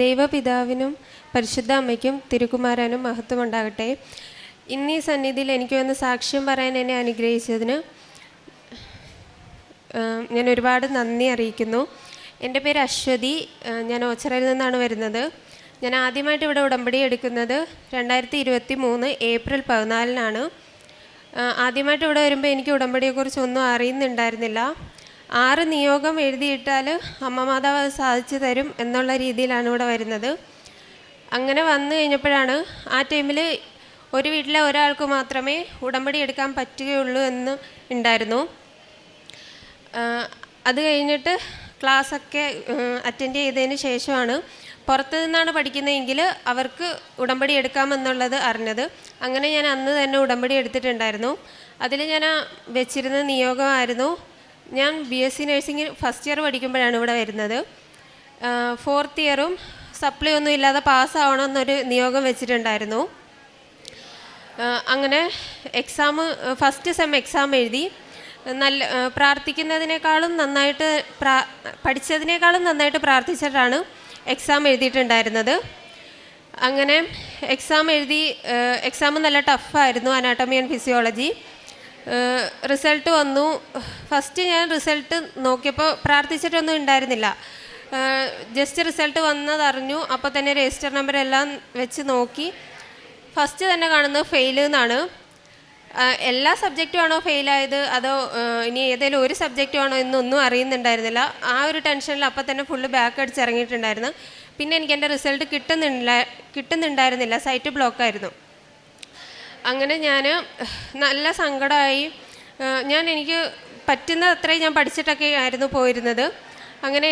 ദൈവപിതാവിനും പരിശുദ്ധ അമ്മയ്ക്കും തിരുക്കുമാരനും മഹത്വം ഉണ്ടാകട്ടെ. ഇന്നീ സന്നിധിയിൽ എനിക്ക് വന്ന് സാക്ഷ്യം പറയാൻ എന്നെ അനുഗ്രഹിച്ചതിന് ഞാൻ ഒരുപാട് നന്ദി അറിയിക്കുന്നു. എൻ്റെ പേര് അശ്വതി. ഞാൻ ഓച്ചിറയിൽ നിന്നാണ് വരുന്നത്. ഞാൻ ആദ്യമായിട്ട് ഇവിടെ ഉടമ്പടി എടുക്കുന്നത് 2023 ഏപ്രിൽ 14-നാണ്. ആദ്യമായിട്ട് ഇവിടെ വരുമ്പോൾ എനിക്ക് ഉടമ്പടിയെക്കുറിച്ച് ഒന്നും അറിയുന്നുണ്ടായിരുന്നില്ല. 6 നിയോഗം എഴുതിയിട്ടാൽ അമ്മ മാതാവ് അത് സാധിച്ചു തരും എന്നുള്ള രീതിയിലാണ് ഇവിടെ വരുന്നത്. അങ്ങനെ വന്നു കഴിഞ്ഞപ്പോഴാണ് ആ ടൈമിൽ ഒരു വീട്ടിലെ ഒരാൾക്ക് മാത്രമേ ഉടമ്പടി എടുക്കാൻ പറ്റുകയുള്ളൂ എന്ന് ഉണ്ടായിരുന്നു. അത് കഴിഞ്ഞിട്ട് ക്ലാസ്സൊക്കെ അറ്റൻഡ് ചെയ്തതിന് ശേഷമാണ് പുറത്തു നിന്നാണ് പഠിക്കുന്നതെങ്കിൽ അവർക്ക് ഉടമ്പടി എടുക്കാമെന്നുള്ളത് അറിഞ്ഞത്. അങ്ങനെ ഞാൻ അന്ന് തന്നെ ഉടമ്പടി എടുത്തിട്ടുണ്ടായിരുന്നു. അതിൽ ഞാൻ വെച്ചിരുന്ന നിയോഗമായിരുന്നു, ഞാൻ BSc നഴ്സിംഗ് ഫസ്റ്റ് ഇയർ പഠിക്കുമ്പോഴാണ് ഇവിടെ വരുന്നത്. 4th ഇയറും സപ്ലി ഒന്നും ഇല്ലാതെ പാസ്സാവണമെന്നൊരു നിയോഗം വെച്ചിട്ടുണ്ടായിരുന്നു. അങ്ങനെ ഫസ്റ്റ് സെം എക്സാം എഴുതി. നല്ല പ്രാർത്ഥിക്കുന്നതിനേക്കാളും നന്നായിട്ട് പഠിച്ചതിനേക്കാളും നന്നായിട്ട് പ്രാർത്ഥിച്ചിട്ടാണ് എക്സാം എഴുതിയിട്ടുണ്ടായിരുന്നത്. അങ്ങനെ എക്സാം എഴുതി. എക്സാം നല്ല ടഫായിരുന്നു, അനാട്ടമി ആൻഡ് ഫിസിയോളജി. റിസൾട്ട് വന്നു. ഫസ്റ്റ് ഞാൻ റിസൾട്ട് നോക്കിയപ്പോൾ പ്രാർത്ഥിച്ചിട്ടൊന്നും ഉണ്ടായിരുന്നില്ല. ജസ്റ്റ് റിസൾട്ട് വന്നതറിഞ്ഞു. അപ്പോൾ തന്നെ രജിസ്റ്റർ നമ്പർ എല്ലാം വെച്ച് നോക്കി. ഫസ്റ്റ് തന്നെ കാണുന്നത് ഫെയിൽ എന്നാണ്. എല്ലാ സബ്ജക്റ്റും ആണോ ഫെയിലായത് അതോ ഇനി ഏതെങ്കിലും ഒരു സബ്ജക്റ്റും ആണോ എന്നൊന്നും അറിയുന്നുണ്ടായിരുന്നില്ല. ആ ഒരു ടെൻഷനിൽ അപ്പോൾ തന്നെ ഫുള്ള് ബാക്ക് അടിച്ച് ഇറങ്ങിയിട്ടുണ്ടായിരുന്നു. പിന്നെ എനിക്ക് എൻ്റെ റിസൾട്ട് കിട്ടുന്നുണ്ടായിരുന്നില്ല, സൈറ്റ് ബ്ലോക്കായിരുന്നു. അങ്ങനെ ഞാൻ നല്ല സങ്കടമായി. എനിക്ക് പറ്റുന്ന അത്രയും ഞാൻ പഠിച്ചിട്ടൊക്കെ ആയിരുന്നു പോയിരുന്നത്. അങ്ങനെ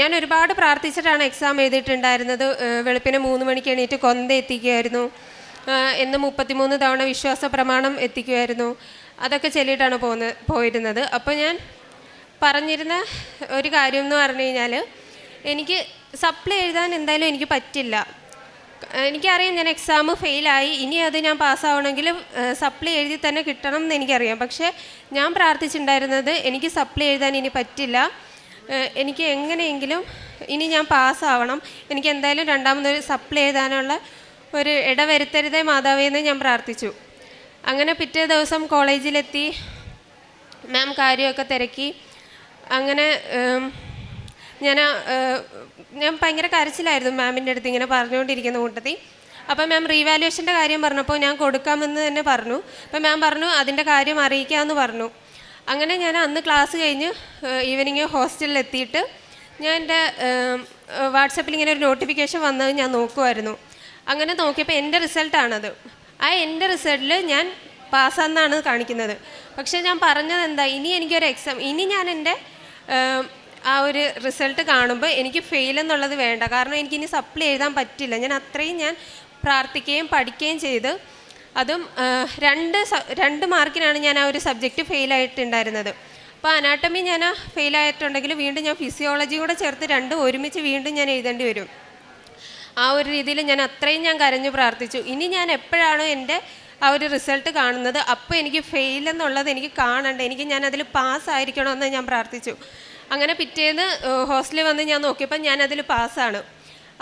ഞാൻ ഒരുപാട് പ്രാർത്ഥിച്ചിട്ടാണ് എക്സാം എഴുതിയിട്ടുണ്ടായിരുന്നത്. വെളുപ്പിന് 3 മണിക്ക് എണീറ്റ് കൊന്ത എത്തിക്കുമായിരുന്നു. എന്ന് 33 തവണ വിശ്വാസ പ്രമാണം എത്തിക്കുമായിരുന്നു. അതൊക്കെ ചൊല്ലിയിട്ടാണ് പോയിരുന്നത്. അപ്പോൾ ഞാൻ പറഞ്ഞിരുന്ന ഒരു കാര്യം എന്ന് പറഞ്ഞു കഴിഞ്ഞാൽ, എനിക്ക് സപ്ലി എഴുതാൻ എന്തായാലും എനിക്ക് പറ്റില്ല. എനിക്കറിയാം ഞാൻ എക്സാം ഫെയിലായി, ഇനി അത് ഞാൻ പാസ്സാവണമെങ്കിൽ സപ്ലി എഴുതി തന്നെ കിട്ടണം എന്ന് എനിക്കറിയാം. പക്ഷേ ഞാൻ പ്രാർത്ഥിച്ചിട്ടുണ്ടായിരുന്നത് എനിക്ക് സപ്ലി എഴുതാൻ ഇനി പറ്റില്ല, എനിക്ക് എങ്ങനെയെങ്കിലും ഇനി ഞാൻ പാസ്സാവണം, എനിക്ക് എന്തായാലും രണ്ടാമതൊരു സപ്ലി എഴുതാനുള്ള ഒരു ഇടവരുത്തരുതേ മാതാവേ എന്ന് ഞാൻ പ്രാർത്ഥിച്ചു. അങ്ങനെ പിറ്റേ ദിവസം കോളേജിലെത്തി. മാം കാര്യമൊക്കെ തിരക്കി. അങ്ങനെ ഞാൻ ഭയങ്കര കരച്ചിലായിരുന്നു മാമിൻ്റെ അടുത്ത് ഇങ്ങനെ പറഞ്ഞുകൊണ്ടിരിക്കുന്ന കൂട്ടത്തിൽ. അപ്പോൾ മാം റീവാലുവേഷൻ്റെ കാര്യം പറഞ്ഞപ്പോൾ ഞാൻ കൊടുക്കാമെന്ന് തന്നെ പറഞ്ഞു. അപ്പോൾ മാം പറഞ്ഞു അതിൻ്റെ കാര്യം അറിയിക്കാമെന്ന് പറഞ്ഞു. അങ്ങനെ ഞാൻ അന്ന് ക്ലാസ് കഴിഞ്ഞ് ഈവനിങ് ഹോസ്റ്റലിൽ എത്തിയിട്ട് ഞാൻ എൻ്റെ വാട്സപ്പിൽ ഇങ്ങനെ ഒരു നോട്ടിഫിക്കേഷൻ വന്നത് ഞാൻ നോക്കുമായിരുന്നു. അങ്ങനെ നോക്കിയപ്പോൾ എൻ്റെ റിസൾട്ടാണത്. എൻ്റെ റിസൾട്ടിൽ ഞാൻ പാസ്സാന്നാണ് കാണിക്കുന്നത്. പക്ഷേ ഞാൻ പറഞ്ഞത് എന്താ, ഇനി എനിക്കൊരു എക്സാം, ഇനി ഞാൻ എൻ്റെ ആ ഒരു റിസൾട്ട് കാണുമ്പോൾ എനിക്ക് ഫെയിൽ എന്നുള്ളത് വേണ്ട. കാരണം എനിക്കിനി സപ്ലി എഴുതാൻ പറ്റില്ല. ഞാൻ അത്രയും ഞാൻ പ്രാർത്ഥിക്കുകയും പഠിക്കുകയും ചെയ്ത്. അതും 2 മാർക്കിനാണ് ഞാൻ ആ ഒരു സബ്ജക്റ്റ് ഫെയിലായിട്ടുണ്ടായിരുന്നത്. അപ്പോൾ അനാട്ടമി ഞാൻ ഫെയിലായിട്ടുണ്ടെങ്കിൽ വീണ്ടും ഞാൻ ഫിസിയോളജി കൂടെ ചേർത്ത് 2 ഒരുമിച്ച് വീണ്ടും ഞാൻ എഴുതേണ്ടി വരും. ആ ഒരു രീതിയിൽ ഞാൻ അത്രയും കരഞ്ഞു പ്രാർത്ഥിച്ചു. ഇനി ഞാൻ എപ്പോഴാണോ എൻ്റെ ആ ഒരു റിസൾട്ട് കാണുന്നത് അപ്പോൾ എനിക്ക് ഫെയിൽ എന്നുള്ളത് എനിക്ക് കാണണ്ട, ഞാൻ അതിൽ പാസ്സായിരിക്കണമെന്ന് ഞാൻ പ്രാർത്ഥിച്ചു. അങ്ങനെ പിറ്റേന്ന് ഹോസ്റ്റലിൽ വന്ന് ഞാൻ നോക്കിയപ്പോൾ ഞാൻ അതിൽ പാസ്സാണ്,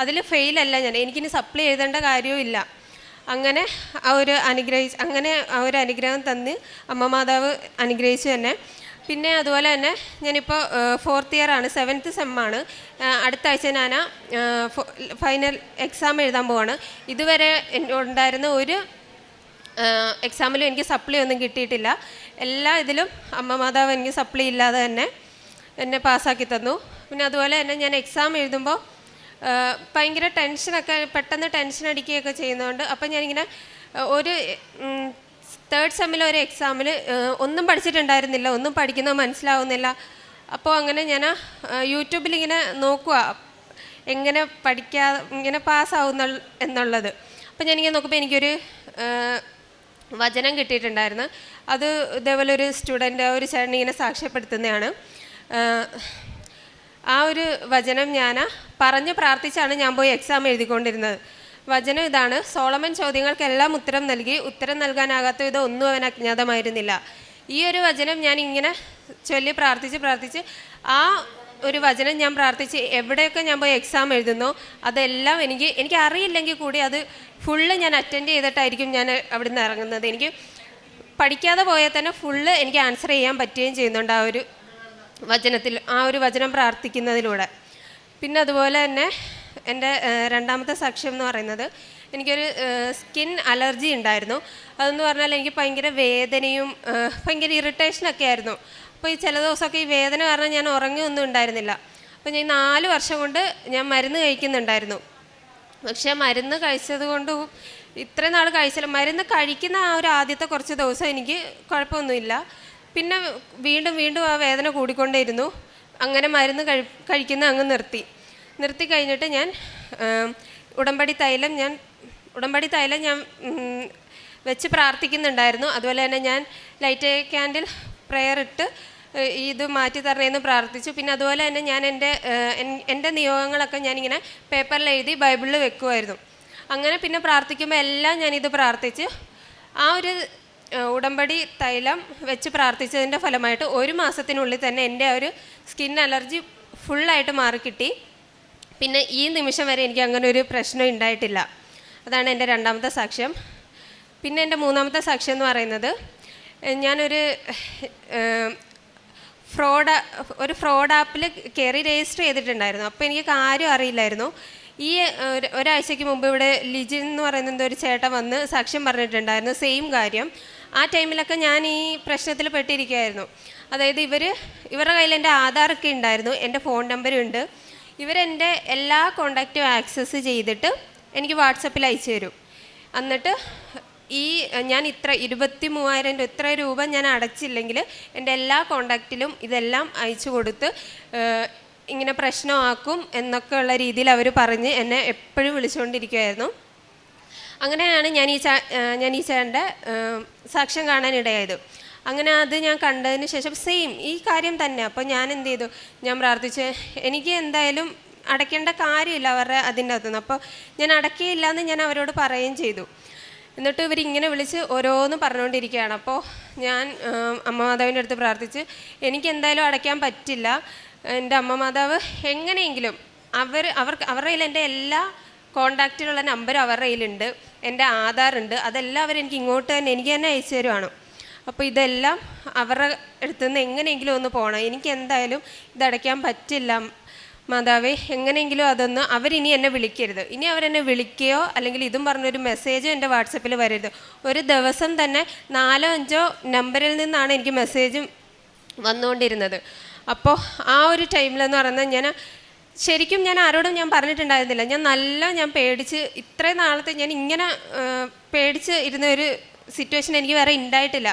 അതിൽ ഫെയിലല്ല ഞാൻ. എനിക്കിനി സപ്ലി എഴുതേണ്ട കാര്യവുമില്ല. അങ്ങനെ ആ ഒരു അനുഗ്രഹം തന്ന് അമ്മ മാതാവ് അനുഗ്രഹിച്ചു തന്നെ. പിന്നെ അതുപോലെ തന്നെ ഞാനിപ്പോൾ 4th ഇയറാണ്, 7th സെമ്മാണ്. അടുത്ത ആഴ്ച ഞാൻ ഫൈനൽ എക്സാം എഴുതാൻ പോവാണ്. ഇതുവരെ ഉണ്ടായിരുന്ന ഒരു എക്സാമിലും എനിക്ക് സപ്ലി ഒന്നും കിട്ടിയിട്ടില്ല. എല്ലാ ഇതിലും അമ്മ മാതാവ് എനിക്ക് സപ്ലി ഇല്ലാതെ തന്നെ എന്നെ പാസ്സാക്കി തന്നു. പിന്നെ അതുപോലെ തന്നെ ഞാൻ എക്സാം എഴുതുമ്പോൾ ഭയങ്കര ടെൻഷനൊക്കെ, പെട്ടെന്ന് ടെൻഷൻ അടിക്കുകയൊക്കെ ചെയ്യുന്നതുകൊണ്ട് അപ്പോൾ ഞാനിങ്ങനെ ഒരു 3rd സെമ്മിലെ ഒരു എക്സാമിൽ ഒന്നും പഠിച്ചിട്ടുണ്ടായിരുന്നില്ല, ഒന്നും പഠിക്കുന്നത് മനസ്സിലാവുന്നില്ല. അപ്പോൾ അങ്ങനെ ഞാൻ യൂട്യൂബിൽ ഇങ്ങനെ നോക്കുക എങ്ങനെ ഇങ്ങനെ പാസ്സാവുന്ന എന്നുള്ളത്. അപ്പോൾ ഞാനിങ്ങനെ നോക്കുമ്പോൾ എനിക്കൊരു വചനം കിട്ടിയിട്ടുണ്ടായിരുന്നു. അത് ഇതേപോലെ ഒരു സ്റ്റുഡൻ്റ്, ഒരു ചേട്ടൻ ഇങ്ങനെ സാക്ഷ്യപ്പെടുത്തുന്നതാണ്. ആ ഒരു വചനം ഞാൻ പറഞ്ഞ് പ്രാർത്ഥിച്ചാണ് ഞാൻ പോയി എക്സാം എഴുതിക്കൊണ്ടിരുന്നത്. വചനം ഇതാണ്: സോളമൻ ചോദ്യങ്ങൾക്കെല്ലാം ഉത്തരം നൽകി, ഉത്തരം നൽകാനാകാത്ത വിധം ഒന്നും അവൻ അജ്ഞാതമായിരുന്നില്ല. ഈ ഒരു വചനം ഞാൻ ഇങ്ങനെ ചൊല്ലി പ്രാർത്ഥിച്ച് ആ ഒരു വചനം ഞാൻ പ്രാർത്ഥിച്ച് എവിടെയൊക്കെ ഞാൻ പോയി എക്സാം എഴുതുന്നോ അതെല്ലാം എനിക്ക് അറിയില്ലെങ്കിൽ കൂടി അത് ഫുള്ള് ഞാൻ അറ്റൻഡ് ചെയ്തിട്ടായിരിക്കും ഞാൻ അവിടെ നിന്ന് ഇറങ്ങുന്നത്. എനിക്ക് പഠിക്കാതെ പോയാൽ തന്നെ ഫുള്ള് എനിക്ക് ആൻസർ ചെയ്യാൻ പറ്റുകയും ചെയ്യുന്നുണ്ട് ആ ഒരു വചനത്തിൽ, ആ ഒരു വചനം പ്രാർത്ഥിക്കുന്നതിലൂടെ. പിന്നെ അതുപോലെ തന്നെ എൻ്റെ രണ്ടാമത്തെ സാക്ഷ്യം എന്ന് പറയുന്നത്, എനിക്കൊരു സ്കിൻ അലർജി ഉണ്ടായിരുന്നു. അതെന്ന് പറഞ്ഞാൽ എനിക്ക് ഭയങ്കര വേദനയും ഭയങ്കര ഇറിറ്റേഷനൊക്കെ ആയിരുന്നു. അപ്പോൾ ഈ ചില ദിവസമൊക്കെ ഈ വേദന കാരണം ഞാൻ ഉറങ്ങുകയൊന്നും ഉണ്ടായിരുന്നില്ല. അപ്പോൾ ഞാൻ 4 വർഷം കൊണ്ട് ഞാൻ മരുന്ന് കഴിക്കുന്നുണ്ടായിരുന്നു. പക്ഷേ മരുന്ന് കഴിച്ചത് കൊണ്ട് ഇത്രയും നാൾ കഴിച്ചാൽ മരുന്ന് കഴിക്കുന്ന ആ ഒരു ആദ്യത്തെ കുറച്ച് ദിവസം എനിക്ക് കുഴപ്പമൊന്നുമില്ല. പിന്നെ വീണ്ടും വീണ്ടും ആ വേദന കൂടിക്കൊണ്ടേയിരുന്നു. അങ്ങനെ മരുന്ന് കഴിക്കുന്ന അങ്ങ് നിർത്തി കഴിഞ്ഞിട്ട് ഞാൻ ഉടമ്പടി തൈലം ഞാൻ വെച്ച് പ്രാർത്ഥിക്കുന്നുണ്ടായിരുന്നു. അതുപോലെ തന്നെ ഞാൻ ലൈറ്റ് ക്യാൻഡിൽ പ്രെയർ ഇട്ട് ഇത് മാറ്റി തരണേന്ന് പ്രാർത്ഥിച്ചു. പിന്നെ അതുപോലെ തന്നെ ഞാൻ എൻ്റെ നിയോഗങ്ങളൊക്കെ ഞാനിങ്ങനെ പേപ്പറിൽ എഴുതി ബൈബിളിൽ വെക്കുമായിരുന്നു. അങ്ങനെ പിന്നെ പ്രാർത്ഥിക്കുമ്പോൾ എല്ലാം ഞാനിത് പ്രാർത്ഥിച്ച് ആ ഒരു ഉടമ്പടി തൈലം വെച്ച് പ്രാർത്ഥിച്ചതിൻ്റെ ഫലമായിട്ട് 1 മാസത്തിനുള്ളിൽ തന്നെ എൻ്റെ ആ ഒരു സ്കിൻ അലർജി ഫുള്ളായിട്ട് മാറിക്കിട്ടി. പിന്നെ ഈ നിമിഷം വരെ എനിക്ക് അങ്ങനെ ഒരു പ്രശ്നം ഉണ്ടായിട്ടില്ല. അതാണ് എൻ്റെ രണ്ടാമത്തെ സാക്ഷ്യം. പിന്നെ എൻ്റെ മൂന്നാമത്തെ സാക്ഷ്യം എന്ന് പറയുന്നത്, ഞാനൊരു ഫ്രോഡ് ആപ്പിൽ കയറി രജിസ്റ്റർ ചെയ്തിട്ടുണ്ടായിരുന്നു. അപ്പോൾ എനിക്ക് കാര്യം അറിയില്ലായിരുന്നു. ഈ ഒരാഴ്ചയ്ക്ക് മുമ്പ് ഇവിടെ ലിജിൻ എന്ന് പറയുന്നത് ഒരു ചേട്ടൻ വന്ന് സാക്ഷ്യം പറഞ്ഞിട്ടുണ്ടായിരുന്നു, സെയിം കാര്യം. ആ ടൈമിലൊക്കെ ഞാൻ ഈ പ്രശ്നത്തിൽ പെട്ടിരിക്കുകയായിരുന്നു. അതായത് ഇവരുടെ കയ്യിൽ എൻ്റെ ആധാറൊക്കെ ഉണ്ടായിരുന്നു, എൻ്റെ ഫോൺ നമ്പരും ഉണ്ട്. ഇവരെൻ്റെ എല്ലാ കോണ്ടാക്റ്റും ആക്സസ് ചെയ്തിട്ട് എനിക്ക് വാട്സപ്പിൽ അയച്ചു തരും. എന്നിട്ട് ഞാൻ 23,000 ഇത്ര രൂപ ഞാൻ അടച്ചില്ലെങ്കിൽ എൻ്റെ എല്ലാ കോണ്ടാക്റ്റിലും ഇതെല്ലാം അയച്ചു കൊടുത്ത് ഇങ്ങനെ പ്രശ്നമാക്കും എന്നൊക്കെ ഉള്ള രീതിയിൽ അവർ പറഞ്ഞ് എന്നെ എപ്പോഴും വിളിച്ചുകൊണ്ടിരിക്കുമായിരുന്നു. അങ്ങനെയാണ് ഞാൻ ഈ ചേട്ടൻ്റെ സാക്ഷ്യം കാണാനിടയായത്. അങ്ങനെ അത് ഞാൻ കണ്ടതിന് ശേഷം സെയിം ഈ കാര്യം തന്നെ. അപ്പോൾ ഞാൻ എന്ത് ചെയ്തു, ഞാൻ പ്രാർത്ഥിച്ച് എനിക്ക് എന്തായാലും അടയ്ക്കേണ്ട കാര്യമില്ല അവരുടെ അതിൻ്റെ അകത്തുനിന്ന്. അപ്പോൾ ഞാൻ അടയ്ക്കുകയില്ല എന്ന് ഞാൻ അവരോട് പറയുകയും ചെയ്തു. എന്നിട്ട് ഇവരിങ്ങനെ വിളിച്ച് ഓരോന്ന് പറഞ്ഞുകൊണ്ടിരിക്കുകയാണ്. അപ്പോൾ ഞാൻ അമ്മ മാതാവിൻ്റെ അടുത്ത് പ്രാർത്ഥിച്ച് എനിക്ക് എന്തായാലും അടയ്ക്കാൻ പറ്റില്ല, എൻ്റെ അമ്മ മാതാവ് എങ്ങനെയെങ്കിലും അവരുടെ കയ്യിൽ എൻ്റെ എല്ലാ കോണ്ടാക്റ്റിലുള്ള നമ്പരും അവരുടെ കയ്യിലുണ്ട്, എൻ്റെ ആധാറുണ്ട്, അതെല്ലാം അവരെനിക്ക് എനിക്ക് തന്നെ അയച്ചു തരുവാണ്. അപ്പോൾ ഇതെല്ലാം അവരുടെ അടുത്ത് നിന്ന് എങ്ങനെയെങ്കിലും ഒന്ന് പോകണം, എനിക്ക് എന്തായാലും ഇതടയ്ക്കാൻ പറ്റില്ല മാതാവേ, എങ്ങനെയെങ്കിലും അതൊന്ന് അവരിനി എന്നെ വിളിക്കരുത്, ഇനി അവരെന്നെ വിളിക്കുകയോ അല്ലെങ്കിൽ ഇതും പറഞ്ഞൊരു മെസ്സേജോ എൻ്റെ വാട്സപ്പിൽ വരരുത്. ഒരു ദിവസം തന്നെ 4-5 നമ്പറിൽ നിന്നാണ് എനിക്ക് മെസ്സേജും വന്നുകൊണ്ടിരുന്നത്. അപ്പോൾ ആ ഒരു ടൈമിലെന്ന് പറയുന്നത് ശരിക്കും ഞാൻ ആരോടും ഞാൻ പറഞ്ഞിട്ടുണ്ടായിരുന്നില്ല. ഞാൻ പേടിച്ച് ഇത്രയും നാളത്തെ ഞാൻ ഇങ്ങനെ പേടിച്ച് ഇരുന്ന ഒരു സിറ്റുവേഷൻ എനിക്ക് വേറെ ഉണ്ടായിട്ടില്ല.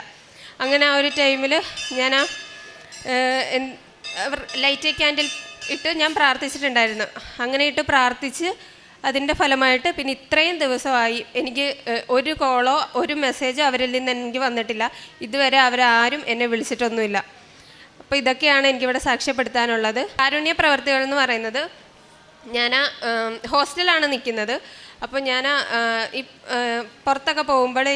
അങ്ങനെ ആ ഒരു ടൈമിൽ ഞാൻ ലൈറ്റ് ക്യാൻഡിൽ ഇട്ട് ഞാൻ പ്രാർത്ഥിച്ചിട്ടുണ്ടായിരുന്നു. അങ്ങനെ ഇട്ട് പ്രാർത്ഥിച്ച് അതിൻ്റെ ഫലമായിട്ട് പിന്നെ ഇത്രയും ദിവസമായി എനിക്ക് ഒരു കോളോ ഒരു മെസ്സേജോ അവരിൽ നിന്ന് എനിക്ക് വന്നിട്ടില്ല. ഇതുവരെ അവരാരും എന്നെ വിളിച്ചിട്ടൊന്നുമില്ല. അപ്പോൾ ഇതൊക്കെയാണ് എനിക്കിവിടെ സാക്ഷ്യപ്പെടുത്താനുള്ളത്. കാരുണ്യ പ്രവർത്തികൾ എന്ന് പറയുന്നത്, ഞാൻ ഹോസ്റ്റലാണ് നിൽക്കുന്നത്. അപ്പോൾ ഞാൻ ഈ പുറത്തൊക്കെ പോകുമ്പോൾ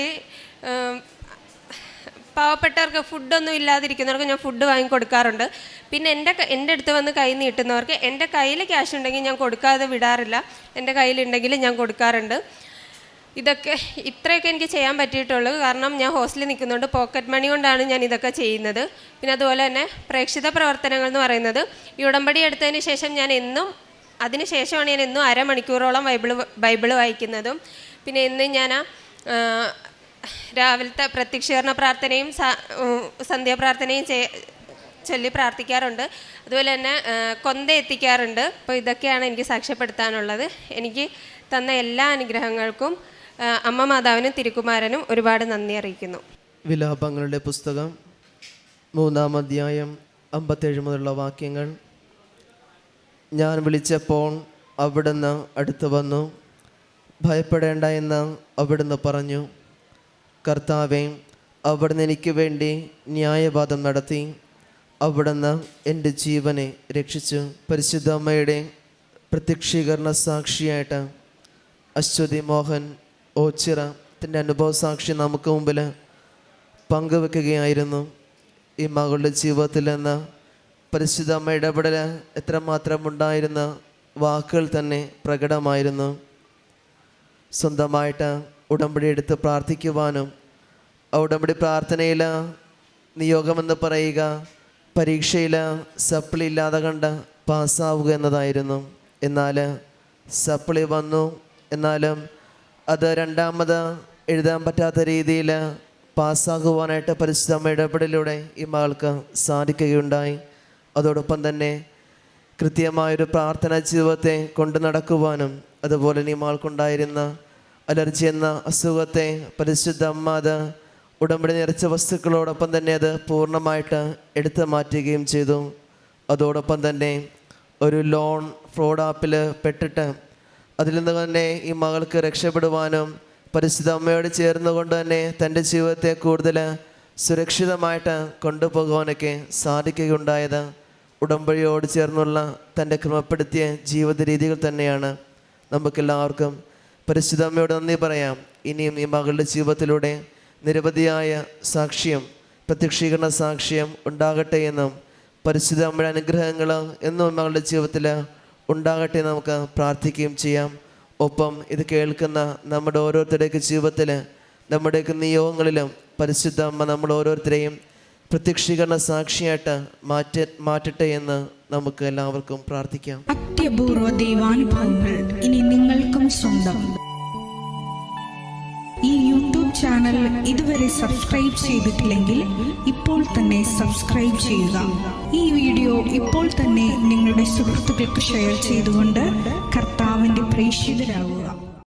പാവപ്പെട്ടവർക്ക് ഫുഡൊന്നും ഇല്ലാതിരിക്കുന്നവർക്ക് ഞാൻ ഫുഡ് വാങ്ങിക്കൊടുക്കാറുണ്ട്. പിന്നെ എൻ്റെ അടുത്ത് വന്ന് കൈ നീട്ടുന്നവർക്ക് എൻ്റെ കയ്യിൽ ക്യാഷ് ഉണ്ടെങ്കിൽ ഞാൻ കൊടുക്കാതെ വിടാറില്ല, എൻ്റെ കയ്യിലുണ്ടെങ്കിൽ ഞാൻ കൊടുക്കാറുണ്ട്. ഇത്രയൊക്കെ എനിക്ക് ചെയ്യാൻ പറ്റിയിട്ടുള്ളൂ. കാരണം ഞാൻ ഹോസ്റ്റലിൽ നിൽക്കുന്നതുകൊണ്ട് പോക്കറ്റ് മണി കൊണ്ടാണ് ഞാൻ ഇതൊക്കെ ചെയ്യുന്നത്. പിന്നെ അതുപോലെ തന്നെ പ്രേക്ഷിത പ്രവർത്തനങ്ങൾ എന്ന് പറയുന്നത്, ഈ ഉടമ്പടി എടുത്തതിന് ശേഷം അതിനുശേഷമാണ് ഞാൻ എന്നും 1/2 മണിക്കൂറോളം ബൈബിള് വായിക്കുന്നതും. പിന്നെ എന്നും ഞാൻ രാവിലത്തെ പ്രത്യക്ഷീകരണ പ്രാർത്ഥനയും സന്ധ്യാപ്രാർത്ഥനയും ചൊല്ലി പ്രാർത്ഥിക്കാറുണ്ട്. അതുപോലെ തന്നെ കൊന്ത എത്തിക്കാറുണ്ട്. അപ്പോൾ ഇതൊക്കെയാണ് എനിക്ക് സാക്ഷ്യപ്പെടുത്താനുള്ളത്. എനിക്ക് തന്ന എല്ലാ അനുഗ്രഹങ്ങൾക്കും അമ്മ മാതാവിനും തിരുക്കുമാരനും ഒരുപാട് നന്ദി അറിയിക്കുന്നു. വിലാപങ്ങളുടെ പുസ്തകം 3-ാം അധ്യായം 57 മുതലുള്ള വാക്യങ്ങൾ. ഞാൻ വിളിച്ചപ്പോൾ അവിടുന്ന് അടുത്ത് വന്നു, ഭയപ്പെടേണ്ട എന്ന് അവിടുന്ന് പറഞ്ഞു. കർത്താവേ, അവിടുന്ന് എനിക്ക് വേണ്ടി ന്യായവാദം നടത്തി, അവിടുന്ന് എൻ്റെ ജീവനെ രക്ഷിച്ചു. പരിശുദ്ധ അമ്മയുടെ പ്രത്യക്ഷീകരണ സാക്ഷിയായിട്ട് അശ്വതി മോഹൻ ഓച്ചിറ തൻ്റെ അനുഭവ സാക്ഷി നമുക്ക് മുമ്പിൽ പങ്കുവെക്കുകയായിരുന്നു. ഈ മകളുടെ ജീവിതത്തിൽ നിന്ന് പരിശുദ്ധ അമ്മ ഇടപെടൽ എത്രമാത്രം ഉണ്ടായിരുന്ന വാക്കുകൾ തന്നെ പ്രകടമായിരുന്നു. സ്വന്തമായിട്ട് ഉടമ്പടി എടുത്ത് പ്രാർത്ഥിക്കുവാനും ആ ഉടമ്പടി പ്രാർത്ഥനയിൽ നിയോഗമെന്ന് പറയുക പരീക്ഷയിൽ സപ്ലി ഇല്ലാതെ കണ്ട് പാസ്സാവുക എന്നതായിരുന്നു. എന്നാൽ സപ്ലി വന്നു, എന്നാലും അത് രണ്ടാമത് എഴുതാൻ പറ്റാത്ത രീതിയിൽ പാസ്സാകുവാനായിട്ട് പരിശുദ്ധ അമ്മ ഇടപെടലിലൂടെ ഈ മകൾക്ക് സാധിക്കുകയുണ്ടായി. അതോടൊപ്പം തന്നെ കൃത്യമായൊരു പ്രാർത്ഥനാ ജീവിതത്തെ കൊണ്ടു നടക്കുവാനും, അതുപോലെ ഈ മകൾക്കുണ്ടായിരുന്ന അലർജി എന്ന അസുഖത്തെ പരിശുദ്ധ അമ്മ അത് ഉടമ്പടി നിറച്ച വസ്തുക്കളോടൊപ്പം തന്നെ അത് പൂർണ്ണമായിട്ട് എടുത്തു മാറ്റുകയും ചെയ്തു. അതോടൊപ്പം തന്നെ ഒരു ലോൺ ഫ്രോഡ് ആപ്പിൽ പെട്ടിട്ട് അതിൽ നിന്ന് തന്നെ ഈ മകൾക്ക് രക്ഷപ്പെടുവാനും പരിശുദ്ധ അമ്മയോട് ചേർന്നുകൊണ്ട് തന്നെ തൻ്റെ ജീവിതത്തെ കൂടുതൽ സുരക്ഷിതമായിട്ട് കൊണ്ടുപോകുവാനൊക്കെ സാധിക്കുകയുണ്ടായത് ഉടമ്പടിയോട് ചേർന്നുള്ള തൻ്റെ ക്രമപ്പെടുത്തിയ ജീവിത രീതികൾ തന്നെയാണ്. നമുക്കെല്ലാവർക്കും പരിശുദ്ധ അമ്മയോട് നന്ദി പറയാം. ഇനിയും ഈ മകളുടെ ജീവിതത്തിലൂടെ നിരവധിയായ സാക്ഷ്യം, പ്രത്യക്ഷീകരണ സാക്ഷ്യം ഉണ്ടാകട്ടെ എന്നും പരിശുദ്ധ അമ്മയുടെ അനുഗ്രഹങ്ങൾ എന്നും മകളുടെ ജീവിതത്തിൽ ഉണ്ടാകട്ടെ നമുക്ക് പ്രാർത്ഥിക്കുകയും ചെയ്യാം. ഒപ്പം ഇത് കേൾക്കുന്ന നമ്മുടെ ഓരോരുത്തരുടെയൊക്കെ ജീവിതത്തിൽ, നമ്മുടെയൊക്കെ നിയോഗങ്ങളിലും പരിശുദ്ധ അമ്മ നമ്മൾ ഓരോരുത്തരെയും പ്രത്യക്ഷീകരണ സാക്ഷിയായിട്ട് മാറ്റട്ടെ എന്ന് നമുക്ക് എല്ലാവർക്കും പ്രാർത്ഥിക്കാം. അത്യപൂർവ ദൈവാനുഭവങ്ങൾ ഇനി നിങ്ങൾക്കും സ്വന്തം. ഈ യൂട്യൂബ് ചാനൽ ഇതുവരെ സബ്സ്ക്രൈബ് ചെയ്തിട്ടില്ലെങ്കിൽ ഇപ്പോൾ തന്നെ സബ്സ്ക്രൈബ് ചെയ്യുക. ഈ വീഡിയോ ഇപ്പോൾ തന്നെ നിങ്ങളുടെ സുഹൃത്തുക്കൾക്ക് ഷെയർ ചെയ്തുകൊണ്ട് കർത്താവിൻ്റെ പ്രേക്ഷിതരാകുക.